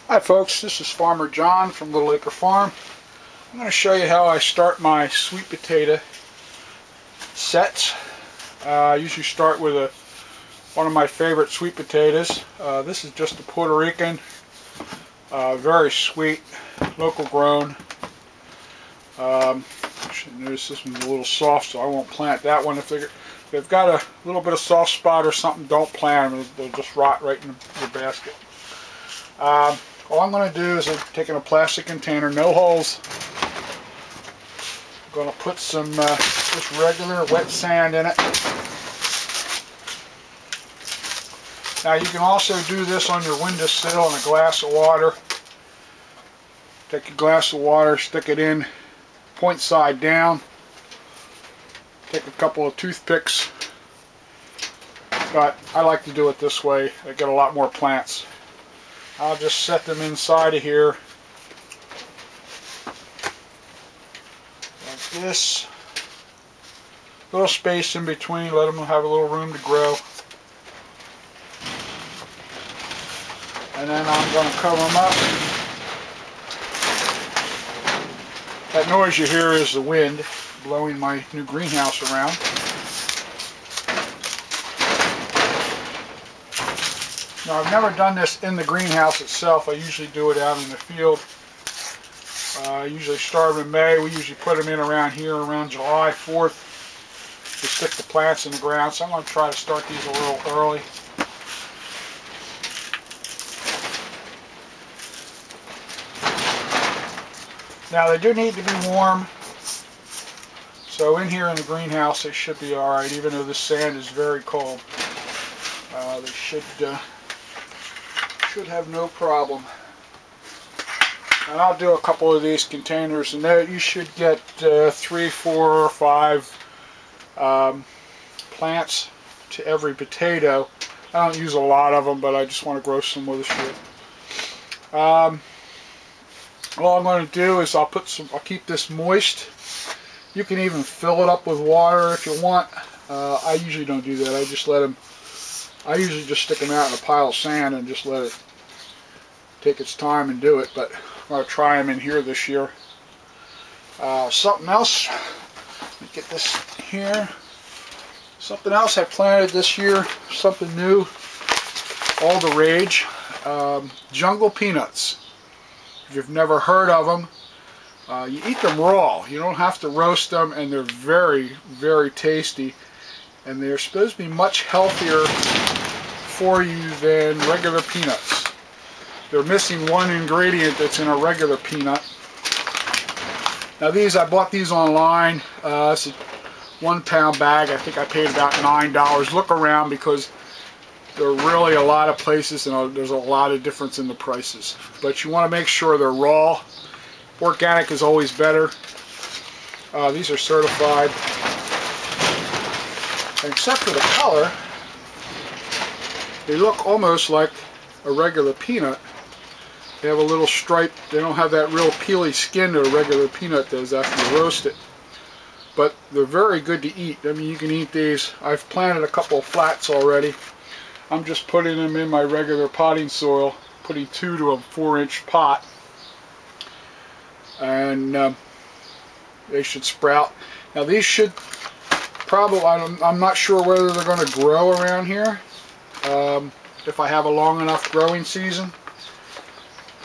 Hi folks, this is Farmer John from Little Acre Farm. I'm going to show you how I start my sweet potato sets. I usually start with one of my favorite sweet potatoes. This is just a Puerto Rican, very sweet, local grown. Notice this one's a little soft, so I won't plant that one. If they've got a little bit of soft spot or something, don't plant them. They'll just rot right in the basket. All I'm going to do is I'm taking a plastic container, no holes. I'm going to put some just regular wet sand in it. Now you can also do this on your windowsill in a glass of water. Take a glass of water, stick it in, point side down. Take a couple of toothpicks. But I like to do it this way. I get a lot more plants. I'll just set them inside of here like this. Little space in between, let them have a little room to grow. And then I'm going to cover them up. That noise you hear is the wind blowing my new greenhouse around. Now, I've never done this in the greenhouse itself. I usually do it out in the field. I usually start in May. We usually put them in around here around July 4th to stick the plants in the ground. So I'm going to try to start these a little early. Now, they do need to be warm. So in here in the greenhouse, they should be alright, even though the sand is very cold. They should have no problem. And I'll do a couple of these containers, and there you should get 3, 4, or 5 plants to every potato. I don't use a lot of them, but I just want to grow some with this year. All I'm going to do is I'll keep this moist. You can even fill it up with water if you want. I usually don't do that. I usually just stick them out in a pile of sand and just let it take its time and do it, but I'm going to try them in here this year. Something else, let me get this here. Something else I planted this year, something new, all the rage, jungle peanuts. If you've never heard of them, you eat them raw. You don't have to roast them, and they're very, very tasty. And they're supposed to be much healthier for you than regular peanuts. They're missing one ingredient that's in a regular peanut. Now I bought these online. It's a 1 pound bag. I think I paid about $9. Look around because there are really a lot of places and there's a lot of difference in the prices. But you want to make sure they're raw. Organic is always better. These are certified. And except for the color, they look almost like a regular peanut. They have a little stripe. They don't have that real peely skin that a regular peanut does after you roast it. But they're very good to eat. I mean, you can eat these. I've planted a couple of flats already. I'm just putting them in my regular potting soil, putting 2 to a 4-inch pot. And they should sprout. Now these should probably, I'm not sure whether they're going to grow around here if I have a long enough growing season,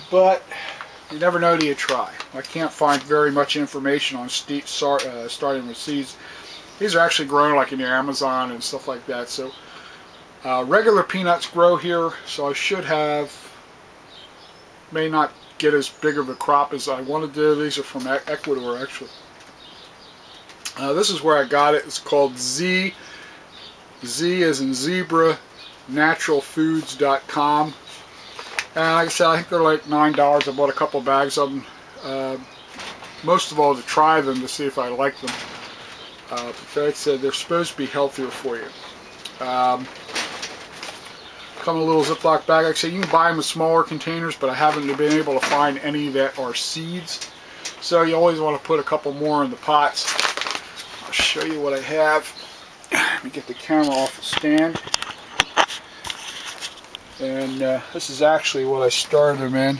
but you never know till you try. I can't find very much information on starting with seeds. These are actually grown like in the Amazon and stuff like that. So regular peanuts grow here, so I should may not get as big of a crop as I want to do. These are from Ecuador, actually. This is where I got it. It's called Z as in zebra, naturalfoods.com. And like I said, I think they're like $9. I bought a couple bags of them. Most of all to try them to see if I like them. But like I said, they're supposed to be healthier for you. Come in a little Ziploc bag. Like I said, you can buy them in smaller containers, but I haven't been able to find any that are seeds. So you always want to put a couple more in the pots. I'll show you what I have. Let me get the camera off the stand. And this is actually what I started them in.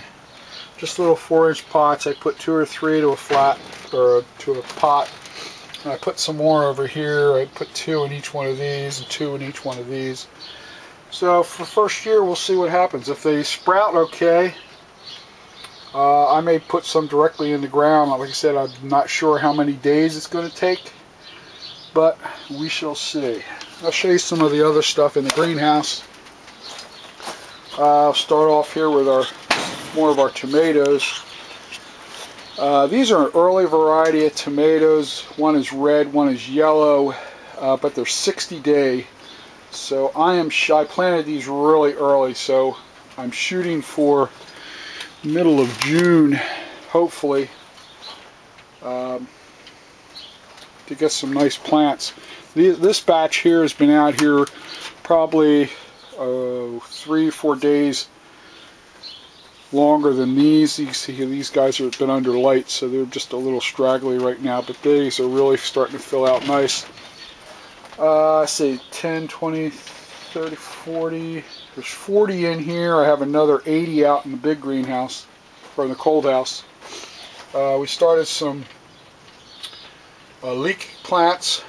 just little 4-inch pots. I put 2 or 3 to a flat, or to a pot. And I put some more over here. I put 2 in each one of these and 2 in each one of these. So for first year, we'll see what happens. If they sprout okay, I may put some directly in the ground. Like I said, I'm not sure how many days it's going to take, but we shall see. I'll show you some of the other stuff in the greenhouse. I'll start off here with more of our tomatoes. These are an early variety of tomatoes. One is red, one is yellow, but they're 60-day. So I planted these really early, so I'm shooting for middle of June, hopefully, to get some nice plants. This batch here has been out here probably 3 or 4 days longer than these. You see these guys have been under light, so they're just a little straggly right now, but these are really starting to fill out nice. I say 10, 20, 30, 40. There's 40 in here. I have another 80 out in the big greenhouse, or in the cold house. We started some leek plants.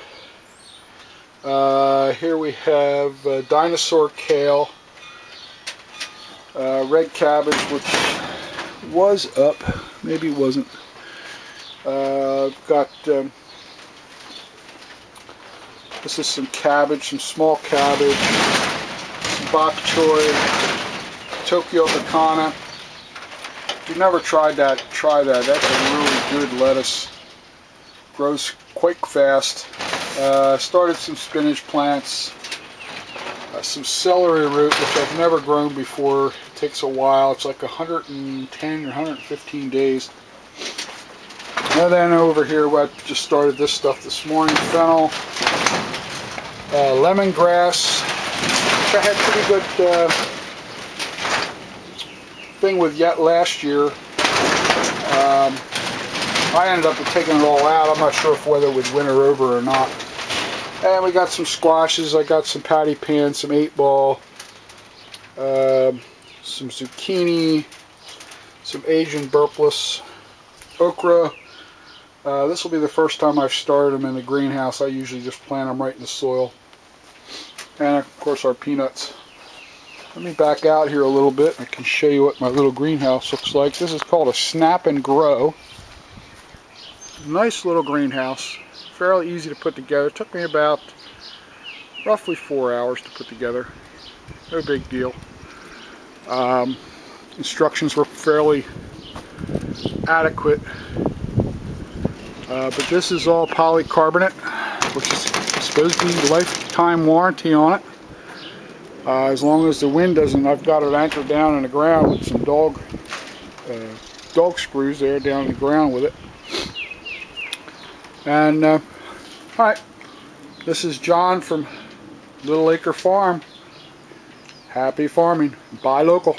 Here we have dinosaur kale, red cabbage, which was up, maybe it wasn't. Got this is some cabbage, some small cabbage, some bok choy, Tokyo Bacana. If you've never tried that, try that. That's a really good lettuce. Grows quite fast. Started some spinach plants, some celery root, which I've never grown before. It takes a while. It's like 110 or 115 days. And then over here, I just started this stuff this morning. Fennel, lemongrass, which I had pretty good thing with yet last year. I ended up taking it all out. I'm not sure if whether it would winter over or not. And we got some squashes. I got some patty pan, some 8-ball, some zucchini, some Asian burpless, okra. This will be the first time I've started them in the greenhouse. I usually just plant them right in the soil. And of course our peanuts. Let me back out here a little bit. I can show you what my little greenhouse looks like. This is called a Snap and Grow. Nice little greenhouse. Fairly easy to put together. It took me about roughly 4 hours to put together. No big deal. Instructions were fairly adequate. But this is all polycarbonate, which is supposed to be lifetime warranty on it. As long as the wind doesn't, I've got it anchored down in the ground with some dog screws there down in the ground with it. And alright, this is John from Little Acre Farm. Happy farming. Buy local.